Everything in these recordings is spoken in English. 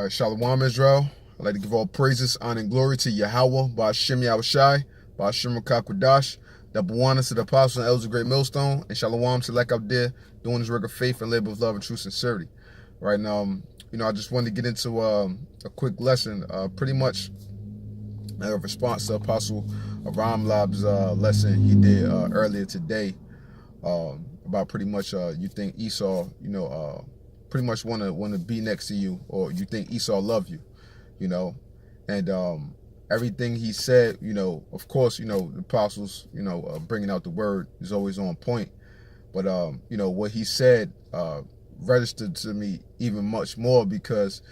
Shalom Israel. I'd like to give all praises, honor, and glory to Yahweh, Ba'ashem Yahushai, Ba'ashem Rakakwadash, double honor to the apostles and elders of Great Millstone, and Shalom to like out there doing his work of faith and labor of love and true sincerity. Right now, I just wanted to get into a quick lesson, pretty much a response to Apostle Aram Lab's lesson he did earlier today, about pretty much you think Esau, pretty much want to be next to you, or you think Esau love you, and everything he said, of course, the apostles, bringing out the word is always on point, but what he said registered to me even much more because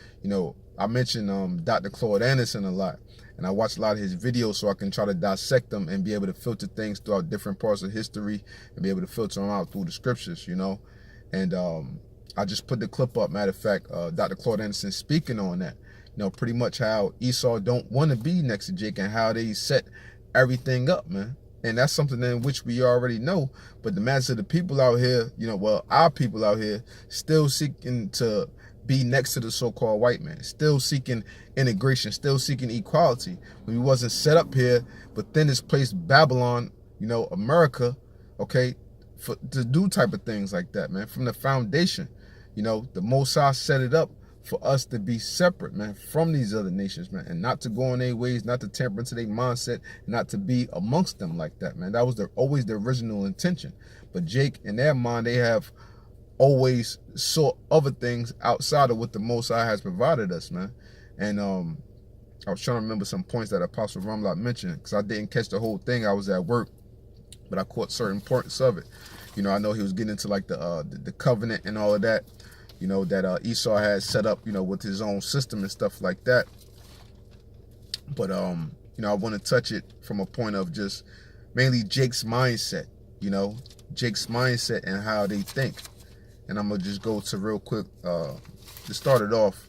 I mentioned Dr. Claude Anderson a lot, and I watch a lot of his videos so I can try to dissect them and be able to filter things throughout different parts of history and be able to filter them out through the scriptures, and I just put the clip up. Matter of fact, Dr. Claude Anderson speaking on that, pretty much how Esau don't want to be next to Jake and how they set everything up, man. And that's something in which we already know. But the mass of the people out here, our people out here, still seeking to be next to the so-called white man, still seeking integration, still seeking equality. We wasn't set up here, but then this place, Babylon, America, okay, to do type of things like that, man, from the foundation. The Most High set it up for us to be separate, man, from these other nations, man, and not to go in their ways, not to temper into their mindset, not to be amongst them like that, man. That was always the original intention. But Jake, in their mind, they have always sought other things outside of what the Most High has provided us, man. And I was trying to remember some points that Apostle Ramlot mentioned, because I didn't catch the whole thing. I was at work, but I caught certain points of it. I know he was getting into like the covenant and all of that, that Esau had set up, with his own system and stuff like that. But I want to touch it from a point of just mainly Jake's mindset, Jake's mindset and how they think. And I'm gonna just go to real quick to start it off,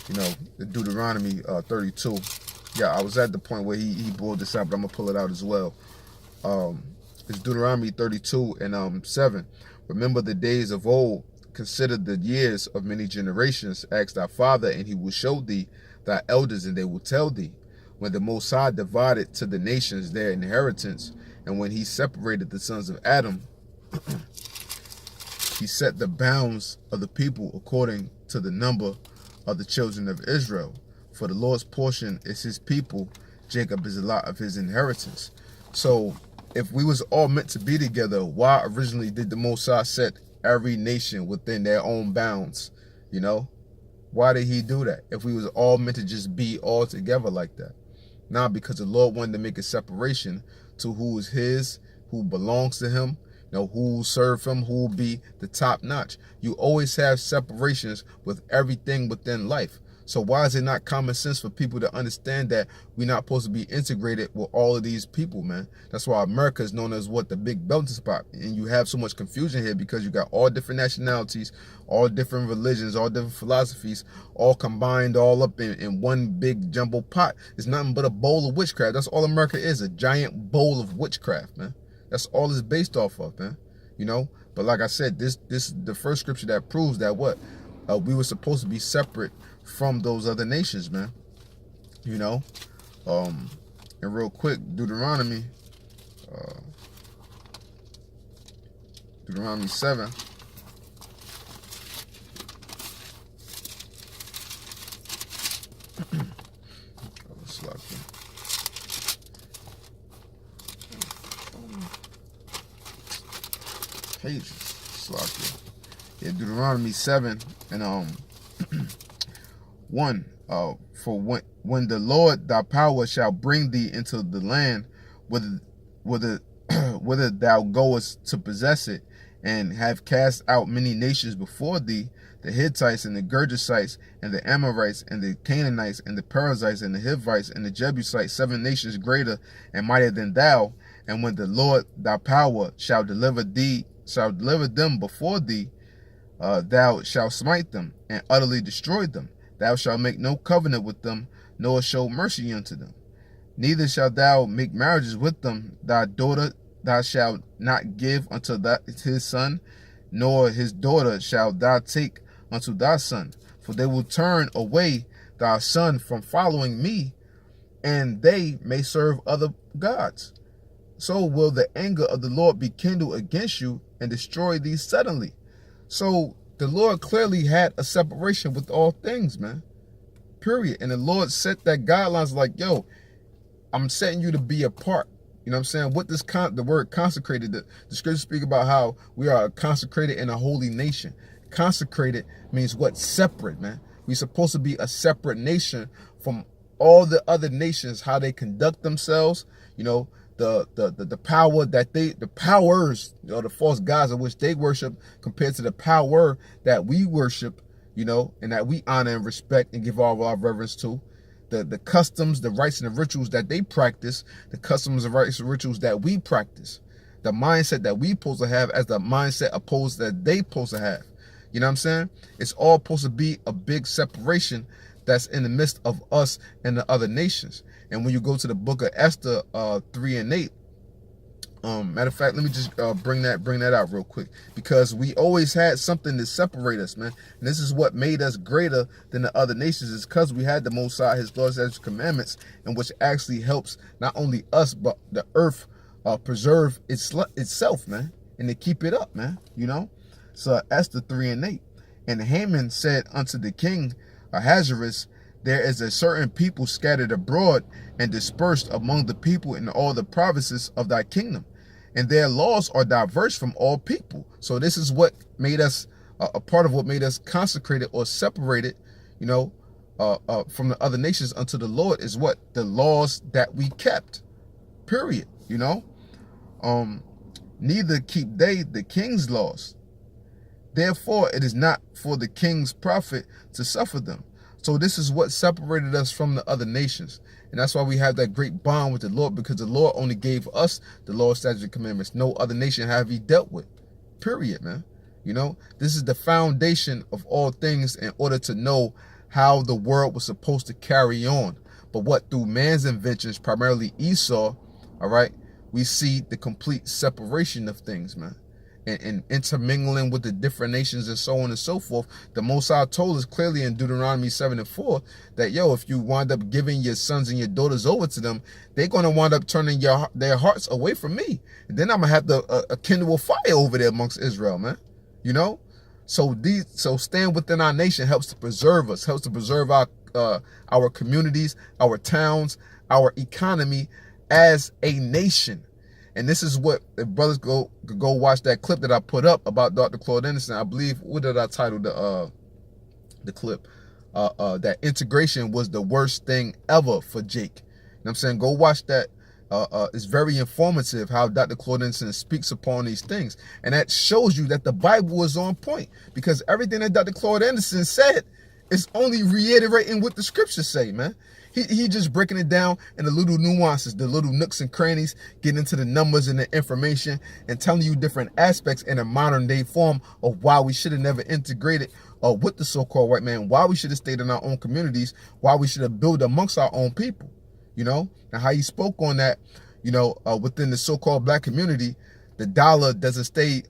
the Deuteronomy 32. Yeah, I was at the point where he brought this out, but I'm gonna pull it out as well. It's Deuteronomy 32 and 7. Remember the days of old, consider the years of many generations. Ask thy father, and he will show thee thy elders, and they will tell thee. When the Most High divided to the nations their inheritance, and when he separated the sons of Adam, he set the bounds of the people according to the number of the children of Israel. For the Lord's portion is his people, Jacob is a lot of his inheritance. So if we was all meant to be together, why originally did the Most High set every nation within their own bounds? Why did he do that if we was all meant to just be all together like that? Now, because the Lord wanted to make a separation to who is his, who belongs to him, who will serve him, who will be the top notch. You always have separations with everything within life. So why is it not common sense for people to understand that we're not supposed to be integrated with all of these people, man? That's why America is known as what? The big melting spot. And you have so much confusion here because you got all different nationalities, all different religions, all different philosophies, all combined, all up in one big jumbo pot. It's nothing but a bowl of witchcraft. That's all America is, a giant bowl of witchcraft, man. That's all it's based off of, man. But like I said, this is the first scripture that proves that what? We were supposed to be separate from those other nations, man. And real quick, Deuteronomy 7. Pages, Slakia. Yeah, Deuteronomy 7 and 1. For when the Lord thy power shall bring thee into the land, whither thou goest to possess it, and have cast out many nations before thee, the Hittites and the Girgashites and the Amorites and the Canaanites and the Perizzites and the Hivites and the Jebusites, 7 nations greater and mightier than thou. And when the Lord thy power shall deliver them before thee, thou shalt smite them and utterly destroy them. Thou shalt make no covenant with them, nor show mercy unto them. Neither shalt thou make marriages with them. Thy daughter thou shalt not give unto his son, nor his daughter shalt thou take unto thy son, for they will turn away thy son from following me, and they may serve other gods. So will the anger of the Lord be kindled against you and destroy thee suddenly. So the Lord clearly had a separation with all things, man. Period. And the Lord set that guidelines like, yo, I'm setting you to be apart. You know what I'm saying? What this the word consecrated, the scriptures speak about how we are consecrated in a holy nation. Consecrated means what? Separate, man. We're supposed to be a separate nation from all the other nations, how they conduct themselves, you know, the power that the powers, you know, the false gods of which they worship compared to the power that we worship, you know, and that we honor and respect and give all of our reverence to. The customs, the rites and the rituals that they practice, the customs and rites and rituals that we practice, the mindset that we supposed to have as the mindset opposed that they supposed to have. You know what I'm saying? It's all supposed to be a big separation that's in the midst of us and the other nations. And when you go to the book of Esther 3 and 8, matter of fact, let me just bring that out real quick, because we always had something to separate us, man. And this is what made us greater than the other nations, is because we had the Most High, His laws, His commandments, and which actually helps not only us but the earth preserve itself, man, and to keep it up, man. You know. So Esther 3 and 8, and Haman said unto the king Ahasuerus, there is a certain people scattered abroad and dispersed among the people in all the provinces of thy kingdom, and their laws are diverse from all people. So this is what made us a part of what made us consecrated or separated, you know, from the other nations unto the Lord, is what? The laws that we kept, period. You know, neither keep they the king's laws. Therefore, it is not for the king's profit to suffer them. So this is what separated us from the other nations. And that's why we have that great bond with the Lord, because the Lord only gave us the law, statutes, and commandments. No other nation have he dealt with, period, man. You know, this is the foundation of all things in order to know how the world was supposed to carry on. But what, through man's inventions, primarily Esau, all right, we see the complete separation of things, man. And intermingling with the different nations and so on and so forth. The Most High told us clearly in Deuteronomy 7 and 4 that, yo, if you wind up giving your sons and your daughters over to them, they're going to wind up turning their hearts away from me. And then I'm going to have to kindle a fire over there amongst Israel, man. You know? So stand within our nation helps to preserve us, helps to preserve our communities, our towns, our economy as a nation. And this is what, if brothers go watch that clip that I put up about Dr. Claude Anderson. I believe, what did I title the clip? That integration was the worst thing ever for Jake. You know what I'm saying? Go watch that. It's very informative how Dr. Claude Anderson speaks upon these things. And that shows you that the Bible is on point, because everything that Dr. Claude Anderson said is only reiterating what the scriptures say, man. He just breaking it down in the little nuances, the little nooks and crannies, getting into the numbers and the information and telling you different aspects in a modern day form of why we should have never integrated with the so-called white man, why we should have stayed in our own communities, why we should have built amongst our own people, you know, and how he spoke on that, you know, within the so-called black community. The dollar doesn't stay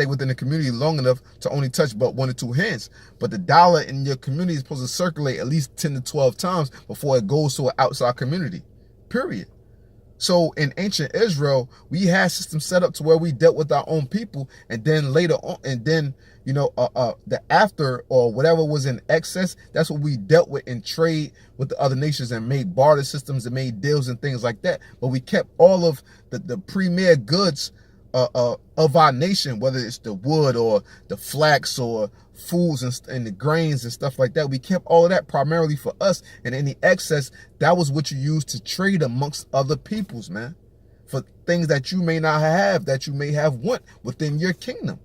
within the community long enough to only touch but 1 or 2 hands. But the dollar in your community is supposed to circulate at least 10 to 12 times before it goes to an outside community, period. So in ancient Israel, we had systems set up to where we dealt with our own people, and then later on, and then, you know, the after or whatever was in excess, that's what we dealt with in trade with the other nations and made barter systems and made deals and things like that. But we kept all of the premier goods of our nation, whether it's the wood or the flax or foods and the grains and stuff like that. We kept all of that primarily for us, and any excess, that was what you used to trade amongst other peoples, man, for things that you may not have, that you may have want within your kingdom.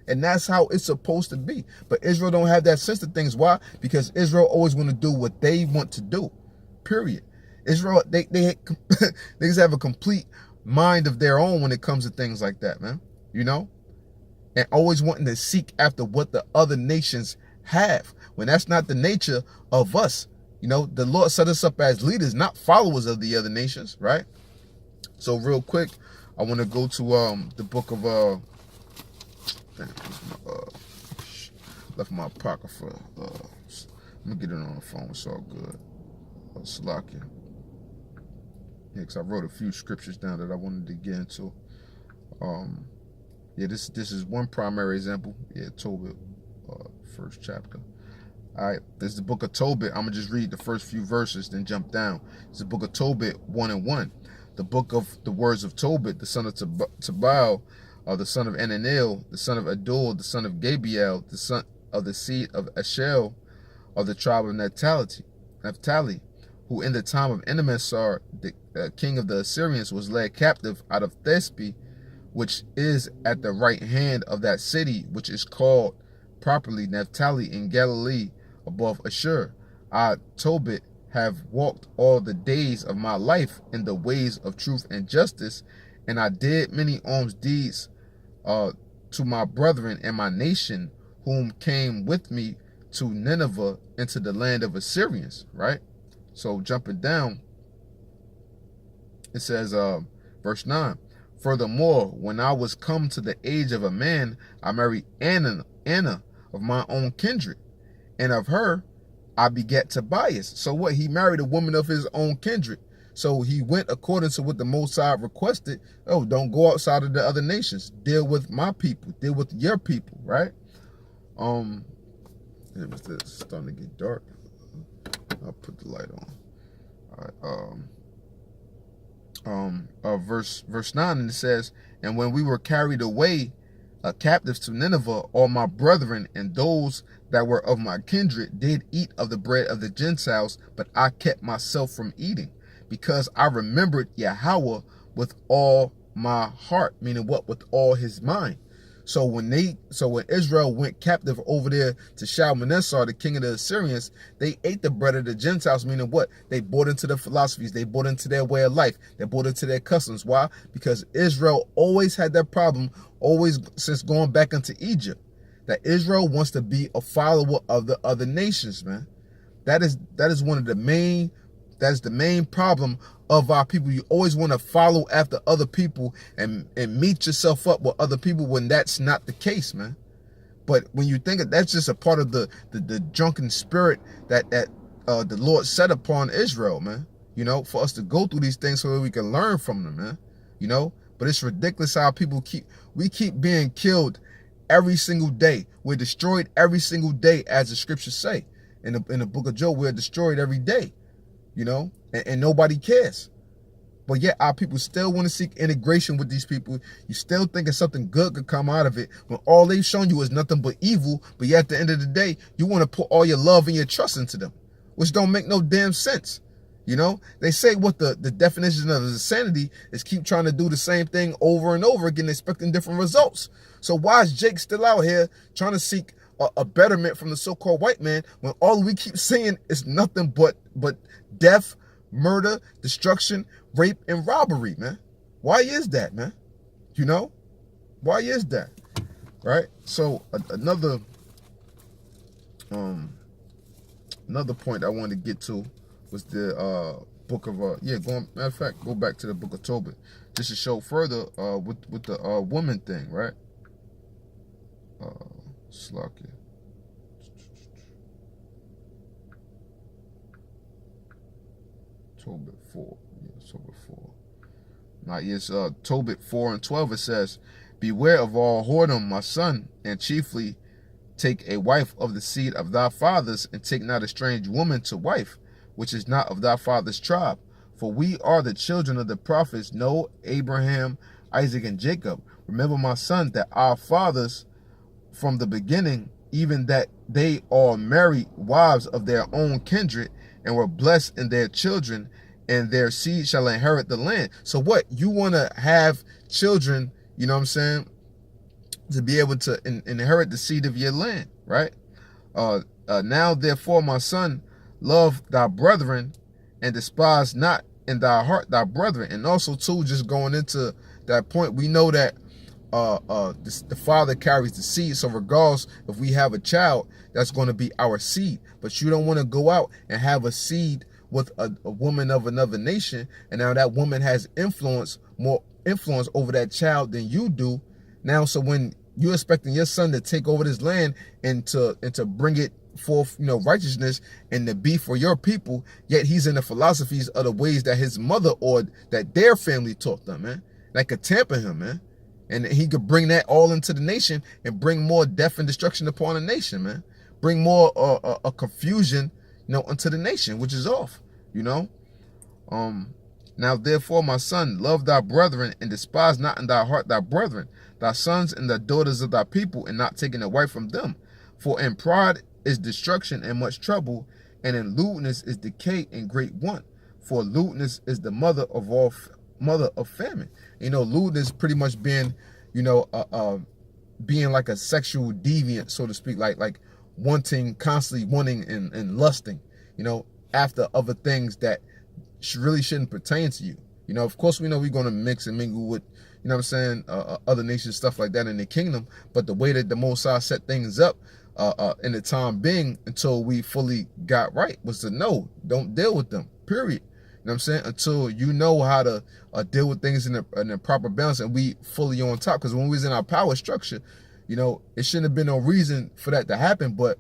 And that's how it's supposed to be. But Israel don't have that sense of things. Why? Because Israel always want to do what they want to do, period. Israel, they just have a complete mind of their own when it comes to things like that, man, you know, and always wanting to seek after what the other nations have, when that's not the nature of us. You know, the Lord set us up as leaders, not followers of the other nations, right? So real quick, I want to go to the book of left my apocrypha. I'm gonna get it on the phone. It's all good. Salakia. Yeah, because I wrote a few scriptures down that I wanted to get into. Yeah, this is one primary example. Yeah, Tobit, first chapter. All right, this is the book of Tobit. I'm gonna just read the first few verses, then jump down. It's the book of Tobit 1:1. The book of the words of Tobit, the son of Tabal, the son of Ananil, the son of Adul, the son of Gabriel, the son of the seed of Ashel, of the tribe of Naphtali, who in the time of Enemessar, the king of the Assyrians, was led captive out of Thespi, which is at the right hand of that city, which is called properly Naphtali in Galilee, above Ashur. I, Tobit, have walked all the days of my life in the ways of truth and justice, and I did many alms deeds to my brethren and my nation, whom came with me to Nineveh, into the land of Assyrians. Right? So jumping down, it says, verse 9, furthermore, when I was come to the age of a man, I married Anna of my own kindred, and of her I begat Tobias. So what? He married a woman of his own kindred. So he went according to what the Most High requested. Oh, don't go outside of the other nations. Deal with my people. Deal with your people, right? It's starting to get dark. I'll put the light on. All right. Verse 9, and it says, and when we were carried away captives to Nineveh, all my brethren and those that were of my kindred did eat of the bread of the Gentiles, but I kept myself from eating, because I remembered Yahweh with all my heart, meaning what? With all his mind. So when Israel went captive over there to Shalmaneser, the king of the Assyrians, they ate the bread of the Gentiles, meaning what? They bought into the philosophies, they bought into their way of life, they bought into their customs. Why? Because Israel always had that problem, always since going back into Egypt, that Israel wants to be a follower of the other nations, man. That is one of the main, that's the main problem of our people. You always want to follow after other people and meet yourself up with other people when that's not the case, man. But when you think of that's just a part of the drunken spirit that the Lord set upon Israel, man. You know, for us to go through these things so that we can learn from them, man. You know, but it's ridiculous how people keep being killed every single day. We're destroyed every single day, as the scriptures say. In the book of Job, we're destroyed every day. You know, and nobody cares. But yet our people still want to seek integration with these people. You still thinking something good could come out of it when all they've shown you is nothing but evil. But yet at the end of the day, you want to put all your love and your trust into them, which don't make no damn sense. You know, they say what the definition of insanity is, keep trying to do the same thing over and over again, expecting different results. So why is Jake still out here trying to seek a betterment from the so-called white man when all we keep seeing is nothing but death, murder, destruction, rape, and robbery, man? Why is that, man? You know? Why is that? Right? So another point I wanted to get to was the book of matter of fact, go back to the book of Tobit just to show further with the woman thing, right? Slakia. Tobit 4. Yeah, Tobit 4. Now, yes, Tobit 4:12, it says, beware of all whoredom, my son, and chiefly take a wife of the seed of thy fathers, and take not a strange woman to wife, which is not of thy father's tribe. For we are the children of the prophets, Noah, Abraham, Isaac, and Jacob. Remember, my son, that our fathers from the beginning, even that they all married wives of their own kindred, and were blessed in their children, and their seed shall inherit the land. So what? You want to have children, you know what I'm saying, to be able to inherit the seed of your land, right? Now, therefore, my son, love thy brethren, and despise not in thy heart thy brethren. And also, too, just going into that point, we know that the father carries the seed. So regardless if we have a child, that's going to be our seed. But you don't want to go out and have a seed with a woman of another nation, and now that woman has more influence over that child than you do. Now, so when You expecting your son to take over this land and to bring it forth, righteousness and to be for your people, yet he's in the philosophies of the ways that his mother or that their family taught them, man. That could tamper him, man. And he could bring that all into the nation and bring more death and destruction upon the nation, man. Bring more a confusion, into the nation, which is off, Now therefore, my son, love thy brethren, and despise not in thy heart thy brethren, thy sons and the daughters of thy people, and not taking away from them. For in pride is destruction and much trouble, and in lewdness is decay and great want. For lewdness is the mother of famine. Lewdness pretty much being, being like a sexual deviant, so to speak, like constantly wanting and lusting, after other things that really shouldn't pertain to you. Of course, we know we're going to mix and mingle with, other nations, stuff like that in the kingdom. But the way that the Most High set things up in the time being until we fully got right was to know, don't deal with them, period. Until you know how to deal with things in a proper balance and we fully on top. Because when we was in our power structure, it shouldn't have been no reason for that to happen. But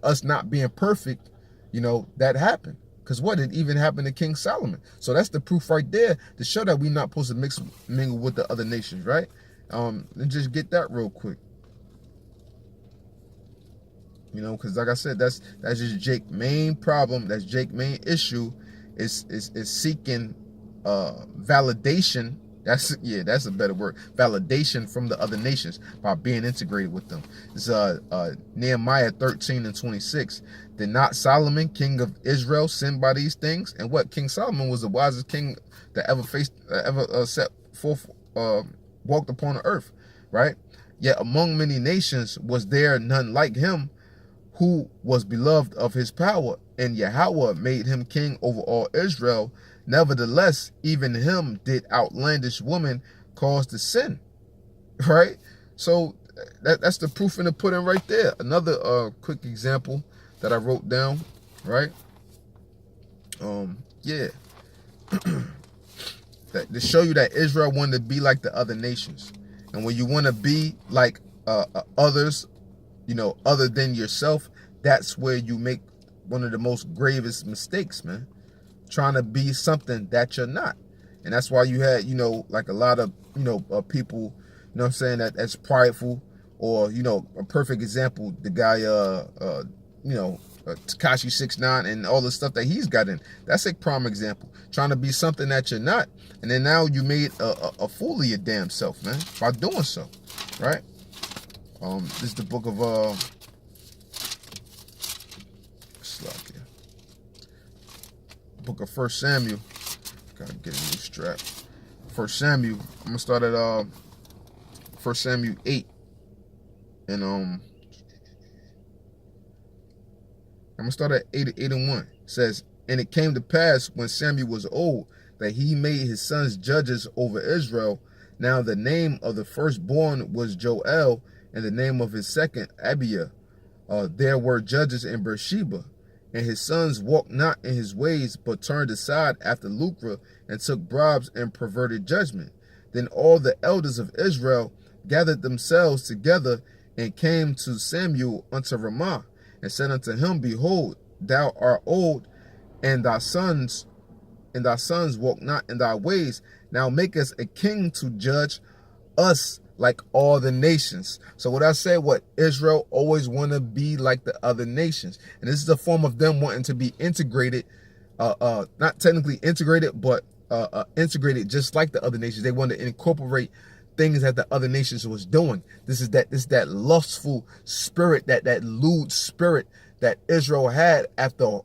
us not being perfect, that happened. Because it even happened to King Solomon. So that's the proof right there to show that we're not supposed to mingle with the other nations, right? Let's just get that real quick. Because like I said, that's just Jake's main problem. That's Jake's main issue is seeking validation. That's a better word. Validation from the other nations by being integrated with them. It's Nehemiah 13:26. Did not Solomon, king of Israel, sin by these things? And what? King Solomon was the wisest king that ever set forth, walked upon the earth, right? Yet among many nations was there none like him, who was beloved of his power, and Yahweh made him king over all Israel. Nevertheless, even him did outlandish women cause to sin, right? So that's the proof in the pudding right there. Another quick example that I wrote down, right? That to show you that Israel wanted to be like the other nations. And when you want to be like others, other than yourself, that's where you make one of the most gravest mistakes, man. Trying to be something that you're not. And that's why you had, like a lot of, people, that's prideful, or, a perfect example, the guy, Tekashi 6ix9ine and all the stuff that he's got in. That's a prime example. Trying to be something that you're not. And then now you made a fool of your damn self, man, by doing so, right? This is the book of, book of 1 Samuel. Gotta get a new strap. 1 Samuel. I'm gonna start at 1 Samuel 8. And I'm gonna start at 8 and 1. It says, and it came to pass when Samuel was old that he made his sons judges over Israel. Now the name of the firstborn was Joel, and the name of his second Abiah. There were judges in Beersheba. And his sons walked not in his ways, but turned aside after lucre, and took bribes and perverted judgment. Then all the elders of Israel gathered themselves together, and came to Samuel unto Ramah, and said unto him, Behold, thou art old, and thy sons walk not in thy ways. Now make us a king to judge us like all the nations. So what I said, Israel always want to be like the other nations. And this is a form of them wanting to be integrated, not technically integrated, but integrated just like the other nations. They want to incorporate things that the other nations was doing. This is that lustful spirit, that lewd spirit that Israel had after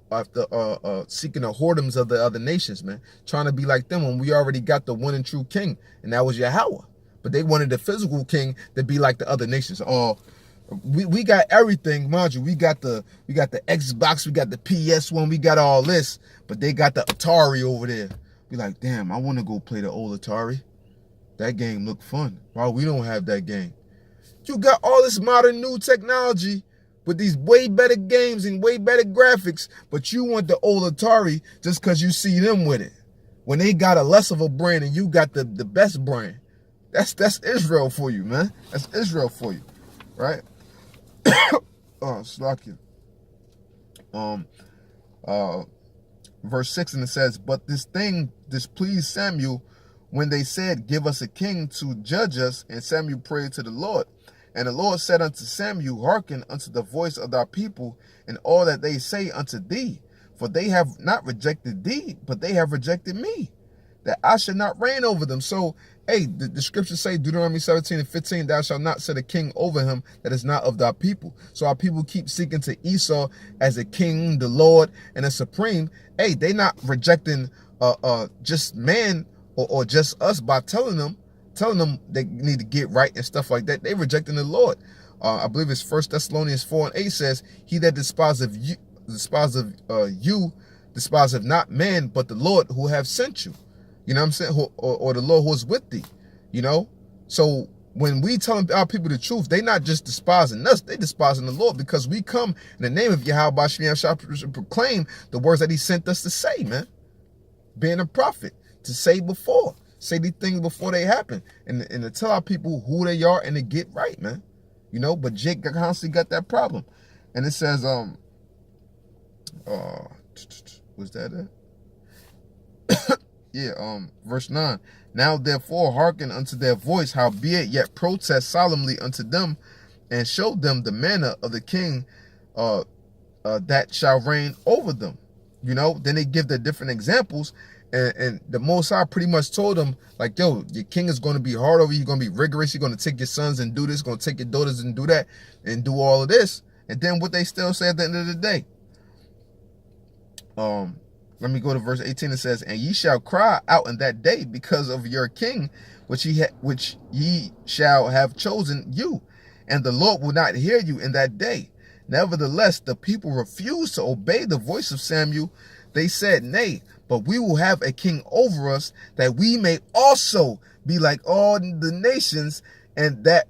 seeking the whoredoms of the other nations, man. Trying to be like them when we already got the one and true king, and that was Yahweh. But they wanted the physical king to be like the other nations. We got everything, mind you. We got the Xbox, we got the PS1, we got all this, but they got the Atari over there. Be like, damn, I want to go play the old Atari. That game look fun. Why we don't have that game? You got all this modern new technology with these way better games and way better graphics, but you want the old Atari just because you see them with it. When they got a less of a brand and you got the best brand. That's Israel for you, man. That's Israel for you. right? Slakia. Verse 6, and it says, but this thing displeased Samuel when they said, give us a king to judge us. And Samuel prayed to the Lord. And the Lord said unto Samuel, hearken unto the voice of thy people, and all that they say unto thee. For they have not rejected thee, but they have rejected me, that I should not reign over them. So, hey, the scriptures say, Deuteronomy 17:15, thou shalt not set a king over him that is not of thy people. So our people keep seeking to Esau as a king, the Lord, and a supreme. Hey, they not rejecting just man or just us by telling them they need to get right and stuff like that. They rejecting the Lord. I believe it's 1 Thessalonians 4:8 says, he that despiseth you despiseth not man, but the Lord who have sent you. You know what I'm saying? Or the Lord who is with thee. You know? So when we tell our people the truth, they not just despising us, they despising the Lord, because we come in the name of Yahweh shall proclaim the words that he sent us to say, man. Being a prophet, to say these things before they happen, and to tell our people who they are and to get right, man. You know, but Jake constantly got that problem. And it says, was that it? Yeah, verse 9. Now therefore hearken unto their voice, howbeit yet protest solemnly unto them, and show them the manner of the king that shall reign over them. You know, then they give the different examples, and the Most High pretty much told them, like, yo, your king is going to be hard over you, he's going to be rigorous, you're going to take your sons and do this, going to take your daughters and do that, and do all of this. And then what they still say at the end of the day. Let me go to verse 18. It says, and ye shall cry out in that day because of your king, which ye shall have chosen you, and the Lord will not hear you in that day. Nevertheless, the people refused to obey the voice of Samuel. They said, nay, but we will have a king over us, that we may also be like all the nations, and that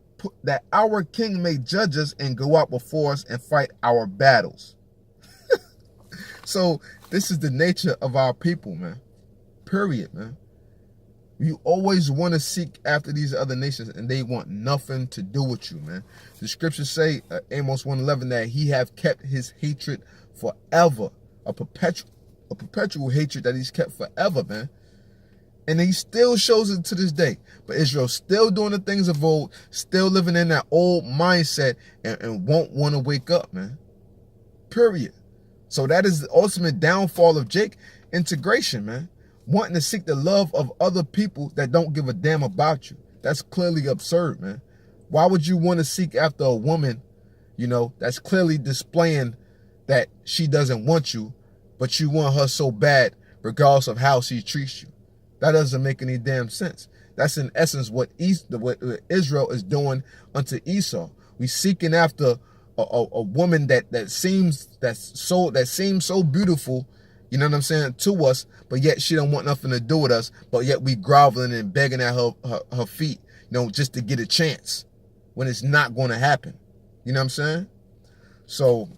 our king may judge us and go out before us and fight our battles. So this is the nature of our people, man. Period, man. You always want to seek after these other nations, and they want nothing to do with you, man. The scriptures say, Amos 1:11, that he have kept his hatred forever. A perpetual hatred that he's kept forever, man. And he still shows it to this day. But Israel's still doing the things of old, still living in that old mindset, and won't want to wake up, man. Period. So that is the ultimate downfall of Jake, integration, man. Wanting to seek the love of other people that don't give a damn about you. That's clearly absurd, man. Why would you want to seek after a woman, you know, that's clearly displaying that she doesn't want you, but you want her so bad regardless of how she treats you? That doesn't make any damn sense. That's in essence what Israel is doing unto Esau. We seeking after a woman that seems so beautiful, you know what I'm saying, to us, but yet she don't want nothing to do with us, but yet we groveling and begging at her feet, you know, just to get a chance when it's not going to happen. You know what I'm saying? So,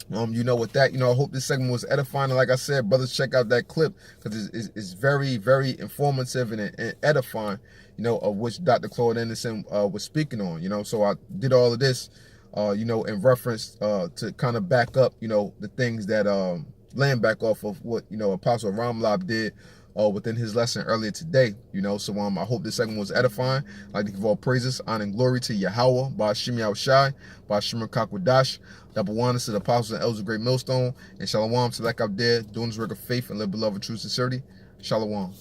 you know, with that, you know, I hope this segment was edifying. And like I said, brothers, check out that clip, because it's very, very informative and edifying, you know, of which Dr. Claude Anderson was speaking on, you know. So I did all of this, you know, in reference to kind of back up, you know, the things that laying back off of what, you know, Apostle Ramlab did within his lesson earlier today, you know. So I hope this segment was edifying. I'd like to give all praises, honor, and glory to Yahweh, Ba'ashim Yahushai, Ba'ashim Kakwadash, double one to the apostles and elders of Great Millstone, and Shalom to like out there doing this work of faith and live beloved true sincerity. Shalom.